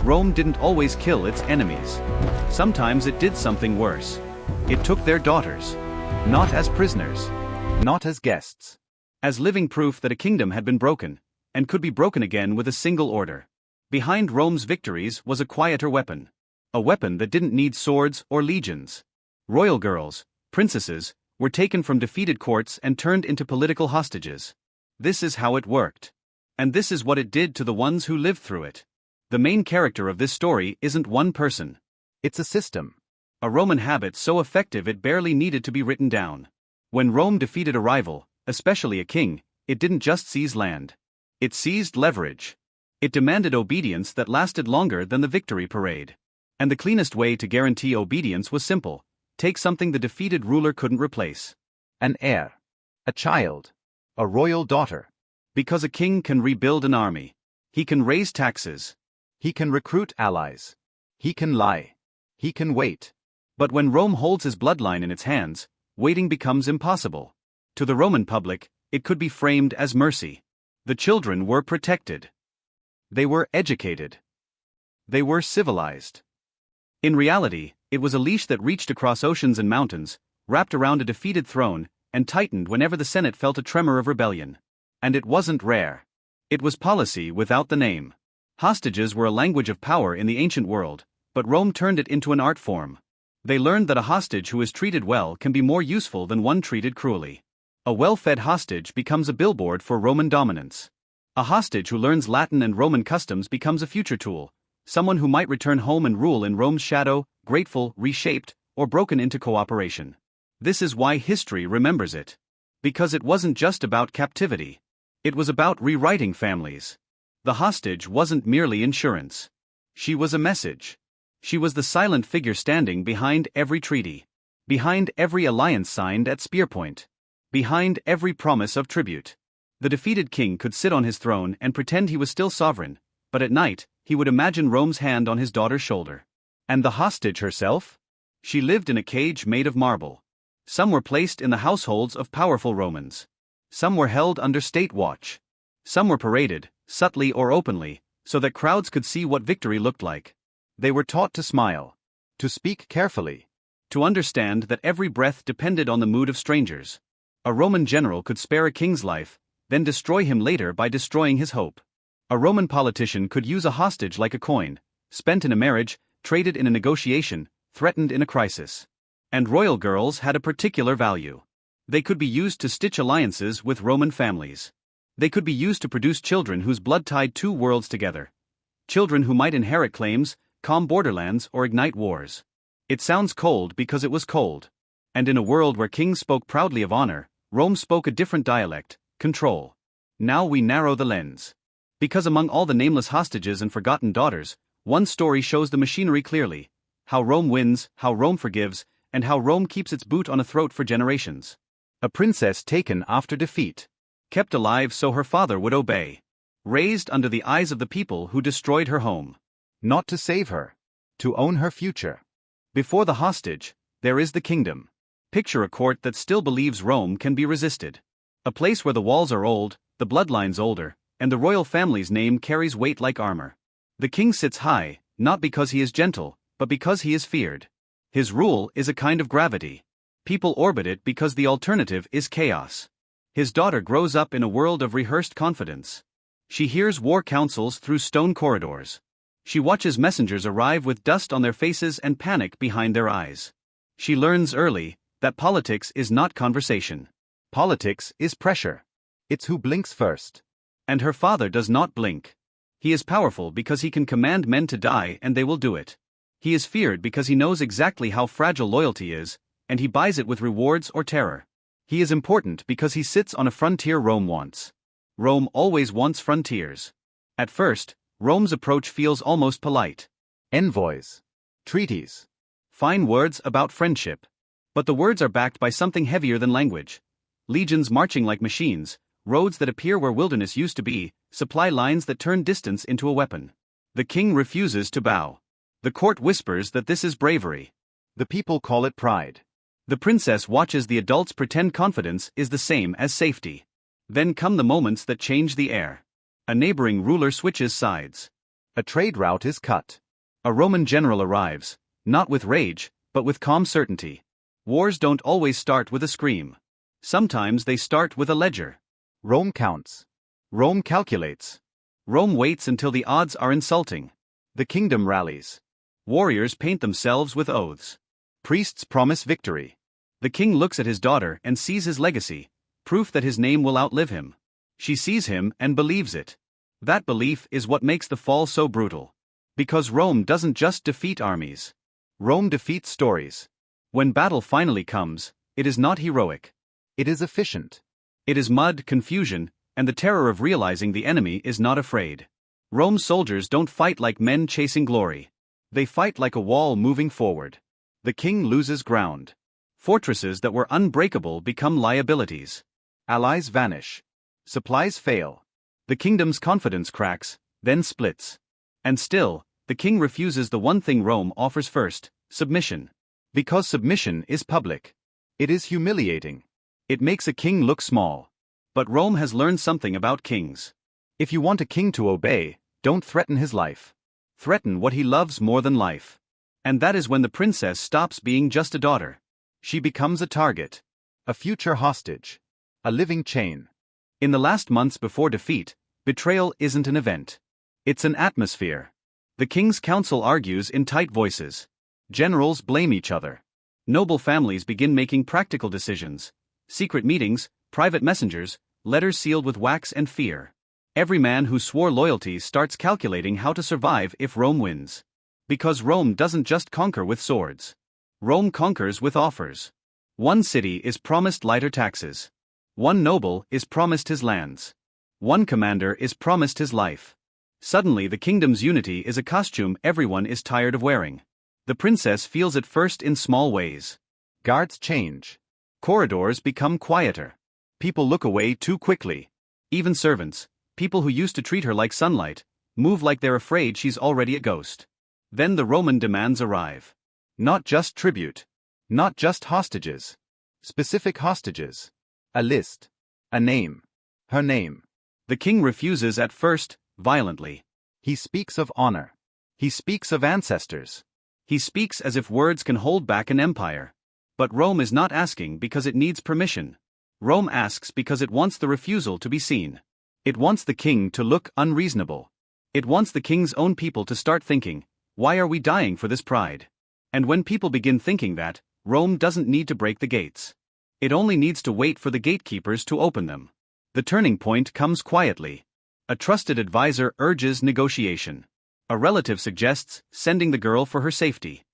Rome didn't always kill its enemies. Sometimes it did something worse. It took their daughters. Not as prisoners. Not as guests. As living proof that a kingdom had been broken, and could be broken again with a single order. Behind Rome's victories was a quieter weapon. A weapon that didn't need swords or legions. Royal girls, princesses, were taken from defeated courts and turned into political hostages. This is how it worked. And this is what it did to the ones who lived through it. The main character of this story isn't one person. It's a system. A Roman habit so effective it barely needed to be written down. When Rome defeated a rival, especially a king, it didn't just seize land. It seized leverage. It demanded obedience that lasted longer than the victory parade. And the cleanest way to guarantee obedience was simple: take something the defeated ruler couldn't replace. An heir. A child. A royal daughter. Because a king can rebuild an army. He can raise taxes. He can recruit allies. He can lie. He can wait. But when Rome holds his bloodline in its hands, waiting becomes impossible. To the Roman public, it could be framed as mercy. The children were protected. They were educated. They were civilized. In reality, it was a leash that reached across oceans and mountains, wrapped around a defeated throne, and tightened whenever the Senate felt a tremor of rebellion. And it wasn't rare. It was policy without the name. Hostages were a language of power in the ancient world, but Rome turned it into an art form. They learned that a hostage who is treated well can be more useful than one treated cruelly. A well-fed hostage becomes a billboard for Roman dominance. A hostage who learns Latin and Roman customs becomes a future tool, someone who might return home and rule in Rome's shadow, grateful, reshaped, or broken into cooperation. This is why history remembers it. Because it wasn't just about captivity. It was about rewriting families. The hostage wasn't merely insurance. She was a message. She was the silent figure standing behind every treaty. Behind every alliance signed at spearpoint. Behind every promise of tribute. The defeated king could sit on his throne and pretend he was still sovereign, but at night, he would imagine Rome's hand on his daughter's shoulder. And the hostage herself? She lived in a cage made of marble. Some were placed in the households of powerful Romans. Some were held under state watch. Some were paraded, subtly or openly, so that crowds could see what victory looked like. They were taught to smile. To speak carefully. To understand that every breath depended on the mood of strangers. A Roman general could spare a king's life, then destroy him later by destroying his hope. A Roman politician could use a hostage like a coin, spent in a marriage, traded in a negotiation, threatened in a crisis. And royal girls had a particular value. They could be used to stitch alliances with Roman families. They could be used to produce children whose blood tied two worlds together. Children who might inherit claims, calm borderlands, or ignite wars. It sounds cold because it was cold. And in a world where kings spoke proudly of honor, Rome spoke a different dialect: control. Now we narrow the lens. Because among all the nameless hostages and forgotten daughters, one story shows the machinery clearly: how Rome wins, how Rome forgives, and how Rome keeps its boot on a throat for generations. A princess taken after defeat. Kept alive so her father would obey. Raised under the eyes of the people who destroyed her home. Not to save her. To own her future. Before the hostage, there is the kingdom. Picture a court that still believes Rome can be resisted. A place where the walls are old, the bloodlines older, and the royal family's name carries weight like armor. The king sits high, not because he is gentle, but because he is feared. His rule is a kind of gravity. People orbit it because the alternative is chaos. His daughter grows up in a world of rehearsed confidence. She hears war councils through stone corridors. She watches messengers arrive with dust on their faces and panic behind their eyes. She learns early that politics is not conversation. Politics is pressure. It's who blinks first. And her father does not blink. He is powerful because he can command men to die and they will do it. He is feared because he knows exactly how fragile loyalty is, and he buys it with rewards or terror. He is important because he sits on a frontier Rome wants. Rome always wants frontiers. At first, Rome's approach feels almost polite. Envoys. Treaties. Fine words about friendship. But the words are backed by something heavier than language. Legions marching like machines, roads that appear where wilderness used to be, supply lines that turn distance into a weapon. The king refuses to bow. The court whispers that this is bravery. The people call it pride. The princess watches the adults pretend confidence is the same as safety. Then come the moments that change the air. A neighboring ruler switches sides. A trade route is cut. A Roman general arrives, not with rage, but with calm certainty. Wars don't always start with a scream. Sometimes they start with a ledger. Rome counts. Rome calculates. Rome waits until the odds are insulting. The kingdom rallies. Warriors paint themselves with oaths. Priests promise victory. The king looks at his daughter and sees his legacy, proof that his name will outlive him. She sees him and believes it. That belief is what makes the fall so brutal. Because Rome doesn't just defeat armies. Rome defeats stories. When battle finally comes, it is not heroic. It is efficient. It is mud, confusion, and the terror of realizing the enemy is not afraid. Rome's soldiers don't fight like men chasing glory. They fight like a wall moving forward. The king loses ground. Fortresses that were unbreakable become liabilities. Allies vanish. Supplies fail. The kingdom's confidence cracks, then splits. And still, the king refuses the one thing Rome offers first: submission. Because submission is public. It is humiliating. It makes a king look small. But Rome has learned something about kings. If you want a king to obey, don't threaten his life. Threaten what he loves more than life. And that is when the princess stops being just a daughter. She becomes a target. A future hostage. A living chain. In the last months before defeat, betrayal isn't an event. It's an atmosphere. The king's council argues in tight voices. Generals blame each other. Noble families begin making practical decisions. Secret meetings, private messengers, letters sealed with wax and fear. Every man who swore loyalty starts calculating how to survive if Rome wins. Because Rome doesn't just conquer with swords. Rome conquers with offers. One city is promised lighter taxes. One noble is promised his lands. One commander is promised his life. Suddenly the kingdom's unity is a costume everyone is tired of wearing. The princess feels it first in small ways. Guards change. Corridors become quieter. People look away too quickly. Even servants, people who used to treat her like sunlight, move like they're afraid she's already a ghost. Then the Roman demands arrive. Not just tribute. Not just hostages. Specific hostages. A list. A name. Her name. The king refuses at first, violently. He speaks of honor. He speaks of ancestors. He speaks as if words can hold back an empire. But Rome is not asking because it needs permission. Rome asks because it wants the refusal to be seen. It wants the king to look unreasonable. It wants the king's own people to start thinking, why are we dying for this pride? And when people begin thinking that, Rome doesn't need to break the gates. It only needs to wait for the gatekeepers to open them. The turning point comes quietly. A trusted advisor urges negotiation. A relative suggests sending the girl for her safety.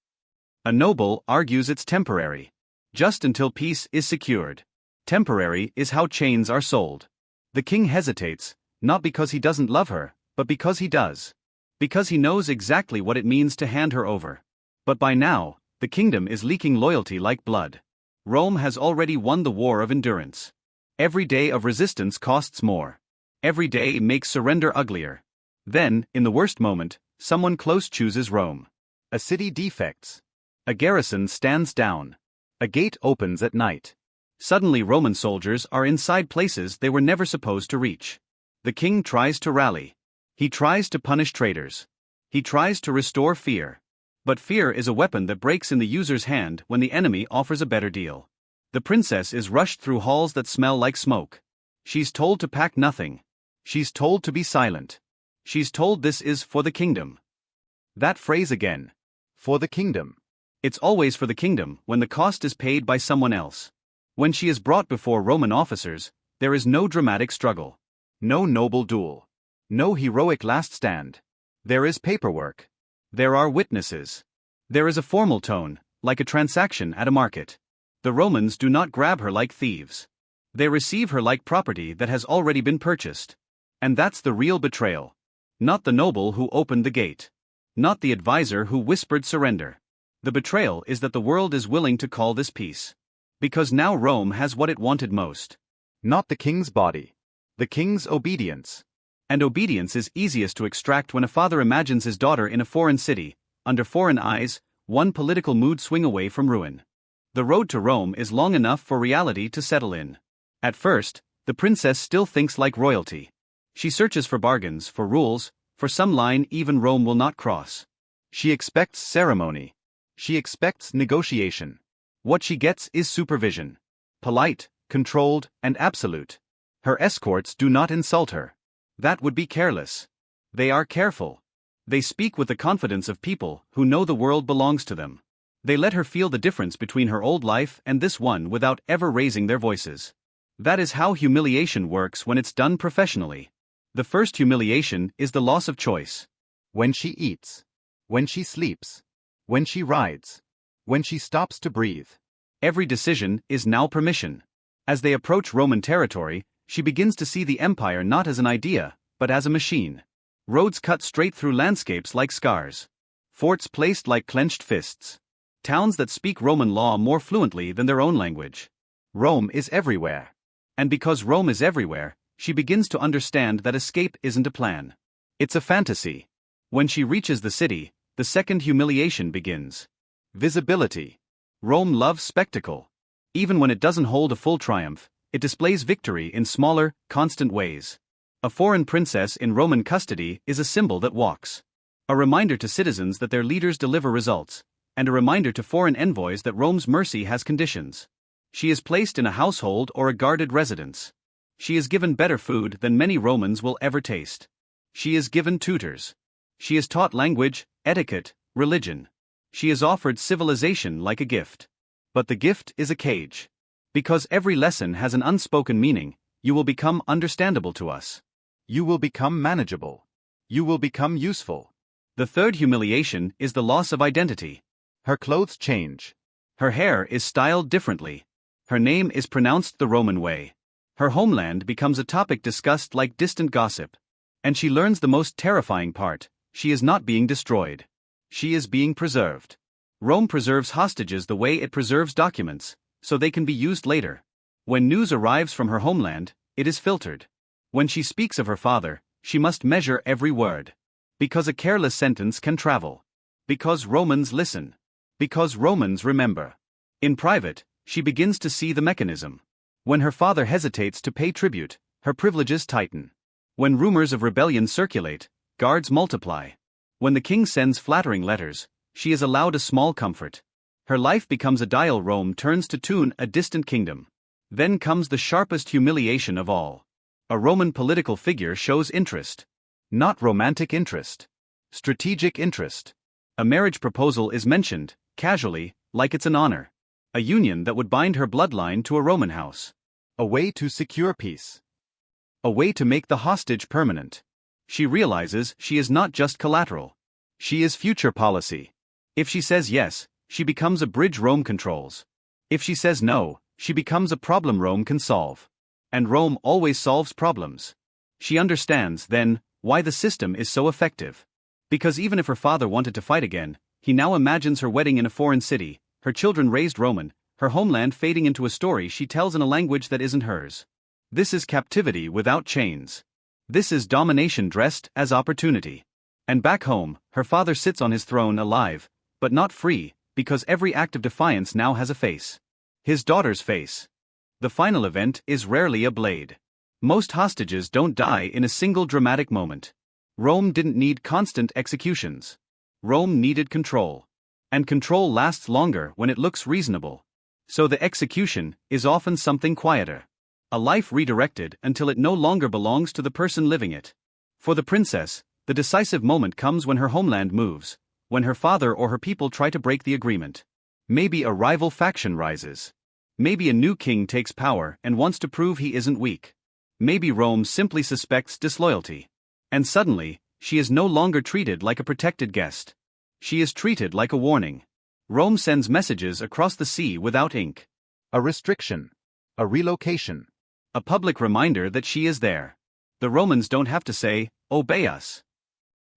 A noble argues it's temporary. Just until peace is secured. Temporary is how chains are sold. The king hesitates, not because he doesn't love her, but because he does. Because he knows exactly what it means to hand her over. But by now, the kingdom is leaking loyalty like blood. Rome has already won the war of endurance. Every day of resistance costs more. Every day makes surrender uglier. Then, in the worst moment, someone close chooses Rome. A city defects. A garrison stands down. A gate opens at night. Suddenly Roman soldiers are inside places they were never supposed to reach. The king tries to rally. He tries to punish traitors. He tries to restore fear. But fear is a weapon that breaks in the user's hand when the enemy offers a better deal. The princess is rushed through halls that smell like smoke. She's told to pack nothing. She's told to be silent. She's told this is for the kingdom. That phrase again. For the kingdom. It's always for the kingdom when the cost is paid by someone else. When she is brought before Roman officers, there is no dramatic struggle. No noble duel. No heroic last stand. There is paperwork. There are witnesses. There is a formal tone, like a transaction at a market. The Romans do not grab her like thieves. They receive her like property that has already been purchased. And that's the real betrayal. Not the noble who opened the gate. Not the advisor who whispered surrender. The betrayal is that the world is willing to call this peace. Because now Rome has what it wanted most. Not the king's body. The king's obedience. And obedience is easiest to extract when a father imagines his daughter in a foreign city, under foreign eyes, one political mood swing away from ruin. The road to Rome is long enough for reality to settle in. At first, the princess still thinks like royalty. She searches for bargains, for rules, For some line even Rome will not cross. She expects ceremony. She expects negotiation. What she gets is supervision. Polite, controlled, and absolute. Her escorts do not insult her. That would be careless. They are careful. They speak with the confidence of people who know the world belongs to them. They let her feel the difference between her old life and this one without ever raising their voices. That is how humiliation works when it's done professionally. The first humiliation is the loss of choice. When she eats, when she sleeps, when she rides, when she stops to breathe. Every decision is now permission. As they approach Roman territory, she begins to see the empire not as an idea, but as a machine. Roads cut straight through landscapes like scars. Forts placed like clenched fists. Towns that speak Roman law more fluently than their own language. Rome is everywhere. And because Rome is everywhere, she begins to understand that escape isn't a plan. It's a fantasy. When she reaches the city, the second humiliation begins. Visibility. Rome loves spectacle. Even when it doesn't hold a full triumph, it displays victory in smaller, constant ways. A foreign princess in Roman custody is a symbol that walks. A reminder to citizens that their leaders deliver results, and a reminder to foreign envoys that Rome's mercy has conditions. She is placed in a household or a guarded residence. She is given better food than many Romans will ever taste. She is given tutors. She is taught language, etiquette, religion. She is offered civilization like a gift. But the gift is a cage. Because every lesson has an unspoken meaning, you will become understandable to us. You will become manageable. You will become useful. The third humiliation is the loss of identity. Her clothes change. Her hair is styled differently. Her name is pronounced the Roman way. Her homeland becomes a topic discussed like distant gossip. And she learns the most terrifying part: she is not being destroyed. She is being preserved. Rome preserves hostages the way it preserves documents, so they can be used later. When news arrives from her homeland, it is filtered. When she speaks of her father, she must measure every word. Because a careless sentence can travel. Because Romans listen. Because Romans remember. In private, she begins to see the mechanism. When her father hesitates to pay tribute, her privileges tighten. When rumors of rebellion circulate, guards multiply. When the king sends flattering letters, she is allowed a small comfort. Her life becomes a dial Rome turns to tune a distant kingdom. Then comes the sharpest humiliation of all. A Roman political figure shows interest. Not romantic interest. Strategic interest. A marriage proposal is mentioned, casually, like it's an honor. A union that would bind her bloodline to a Roman house. A way to secure peace. A way to make the hostage permanent. She realizes she is not just collateral. She is future policy. If she says yes, she becomes a bridge Rome controls. If she says no, she becomes a problem Rome can solve. And Rome always solves problems. She understands, then, why the system is so effective. Because even if her father wanted to fight again, he now imagines her wedding in a foreign city, her children raised Roman, her homeland fading into a story she tells in a language that isn't hers. This is captivity without chains. This is domination dressed as opportunity. And back home, her father sits on his throne alive, but not free, because every act of defiance now has a face. His daughter's face. The final event is rarely a blade. Most hostages don't die in a single dramatic moment. Rome didn't need constant executions. Rome needed control. And control lasts longer when it looks reasonable. So the execution is often something quieter. A life redirected until it no longer belongs to the person living it. For the princess, the decisive moment comes when her homeland moves, when her father or her people try to break the agreement. Maybe a rival faction rises. Maybe a new king takes power and wants to prove he isn't weak. Maybe Rome simply suspects disloyalty. And suddenly, she is no longer treated like a protected guest. She is treated like a warning. Rome sends messages across the sea without ink. A restriction. A relocation. A public reminder that she is there. The Romans don't have to say, "Obey us."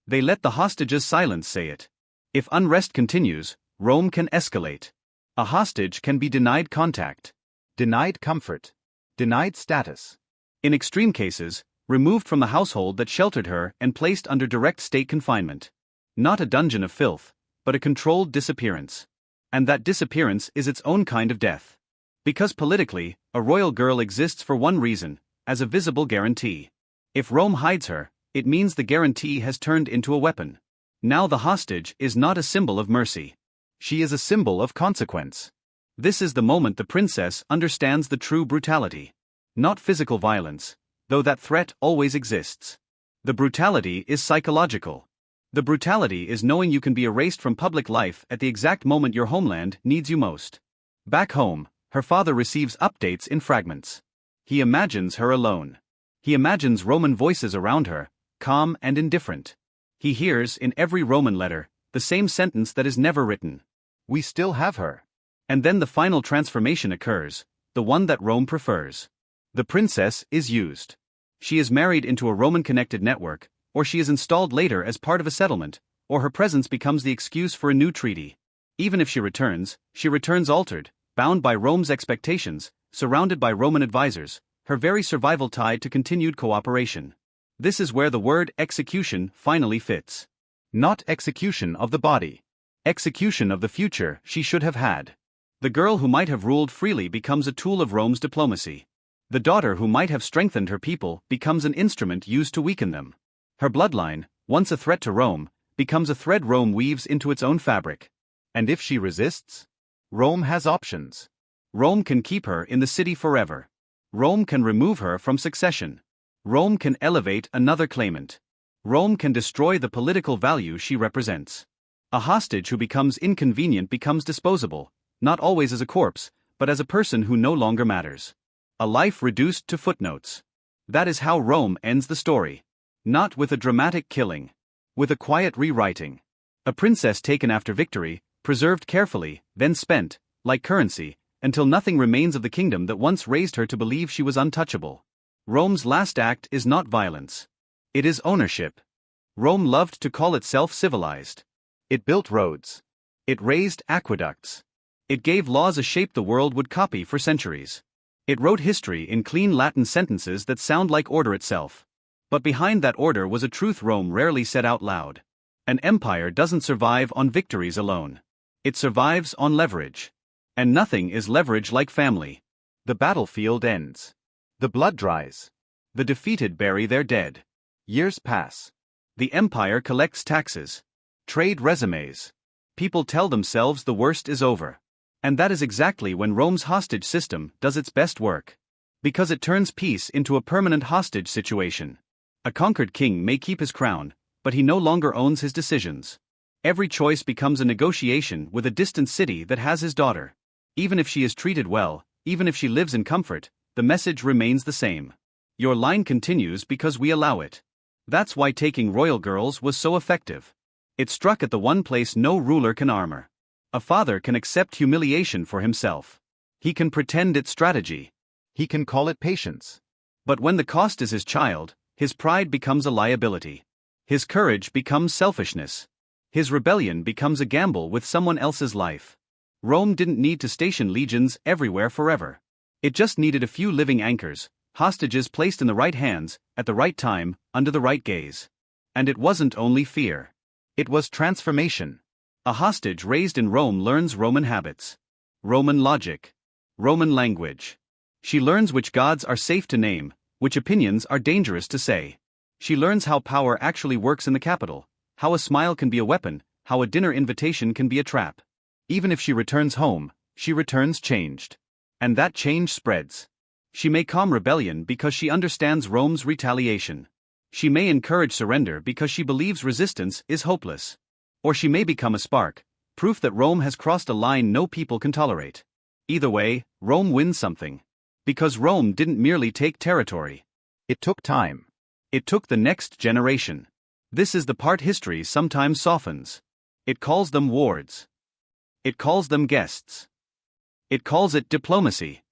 They let the hostage's silence say it. If unrest continues, Rome can escalate. A hostage can be denied contact. Denied comfort. Denied status. In extreme cases, removed from the household that sheltered her and placed under direct state confinement. Not a dungeon of filth, but a controlled disappearance. And that disappearance is its own kind of death. Because politically, a royal girl exists for one reason, as a visible guarantee. If Rome hides her, It means the guarantee has turned into a weapon. Now the hostage is not a symbol of mercy. She is a symbol of consequence. This is the moment the princess understands the true brutality. Not physical violence, though that threat always exists. The brutality is psychological. The brutality is knowing you can be erased from public life at the exact moment your homeland needs you most. Back home, her father receives updates in fragments. He imagines her alone. He imagines Roman voices around her, calm and indifferent. He hears, in every Roman letter, the same sentence that is never written. We still have her. And then the final transformation occurs, the one that Rome prefers. The princess is used. She is married into a Roman-connected network, or she is installed later as part of a settlement, or her presence becomes the excuse for a new treaty. Even if she returns altered, bound by Rome's expectations, surrounded by Roman advisors, her very survival tied to continued cooperation. This is where the word execution finally fits. Not execution of the body. Execution of the future she should have had. The girl who might have ruled freely becomes a tool of Rome's diplomacy. The daughter who might have strengthened her people becomes an instrument used to weaken them. Her bloodline, once a threat to Rome, becomes a thread Rome weaves into its own fabric. And if she resists? Rome has options. Rome can keep her in the city forever. Rome can remove her from succession. Rome can elevate another claimant. Rome can destroy the political value she represents. A hostage who becomes inconvenient becomes disposable, not always as a corpse, but as a person who no longer matters. A life reduced to footnotes. That is how Rome ends the story. Not with a dramatic killing. With a quiet rewriting. A princess taken after victory, preserved carefully, then spent, like currency, until nothing remains of the kingdom that once raised her to believe she was untouchable. Rome's last act is not violence. It is ownership. Rome loved to call itself civilized. It built roads. It raised aqueducts. It gave laws a shape the world would copy for centuries. It wrote history in clean Latin sentences that sound like order itself. But behind that order was a truth Rome rarely said out loud. An empire doesn't survive on victories alone. It survives on leverage. And nothing is leverage like family. The battlefield ends. The blood dries. The defeated bury their dead. Years pass. The empire collects taxes. Trade resumes. People tell themselves the worst is over. And that is exactly when Rome's hostage system does its best work. Because it turns peace into a permanent hostage situation. A conquered king may keep his crown, but he no longer owns his decisions. Every choice becomes a negotiation with a distant city that has his daughter. Even if she is treated well, even if she lives in comfort, the message remains the same. Your line continues because we allow it. That's why taking royal girls was so effective. It struck at the one place no ruler can armor. A father can accept humiliation for himself. He can pretend it's strategy. He can call it patience. But when the cost is his child, his pride becomes a liability. His courage becomes selfishness. His rebellion becomes a gamble with someone else's life. Rome didn't need to station legions everywhere forever. It just needed a few living anchors, hostages placed in the right hands, at the right time, under the right gaze. And it wasn't only fear. It was transformation. A hostage raised in Rome learns Roman habits. Roman logic. Roman language. She learns which gods are safe to name, which opinions are dangerous to say. She learns how power actually works in the capital, how a smile can be a weapon, how a dinner invitation can be a trap. Even if she returns home, she returns changed. And that change spreads. She may calm rebellion because she understands Rome's retaliation. She may encourage surrender because she believes resistance is hopeless. Or she may become a spark, proof that Rome has crossed a line no people can tolerate. Either way, Rome wins something. Because Rome didn't merely take territory. It took time. It took the next generation. This is the part history sometimes softens. It calls them wards. It calls them guests. It calls it diplomacy.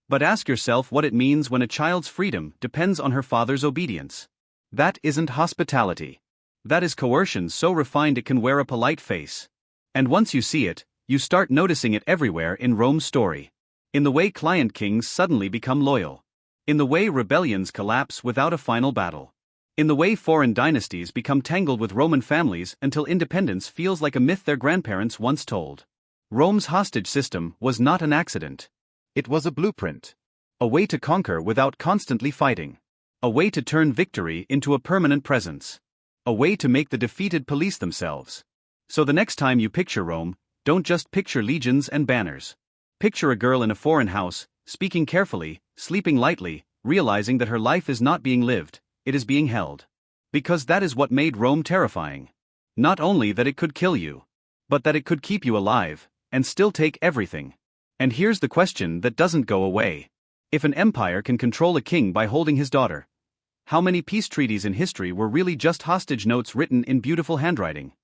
But ask yourself what it means when a child's freedom depends on her father's obedience. That isn't hospitality. That is coercion so refined it can wear a polite face. And once you see it, you start noticing it everywhere in Rome's story. In the way client kings suddenly become loyal. In the way rebellions collapse without a final battle. In the way foreign dynasties become tangled with Roman families until independence feels like a myth their grandparents once told. Rome's hostage system was not an accident. It was a blueprint. A way to conquer without constantly fighting. A way to turn victory into a permanent presence. A way to make the defeated police themselves. So the next time you picture Rome, don't just picture legions and banners. Picture a girl in a foreign house, speaking carefully, sleeping lightly, realizing that her life is not being lived, it is being held. Because that is what made Rome terrifying. Not only that it could kill you, but that it could keep you alive, and still take everything. And here's the question that doesn't go away. If an empire can control a king by holding his daughter, how many peace treaties in history were really just hostage notes written in beautiful handwriting?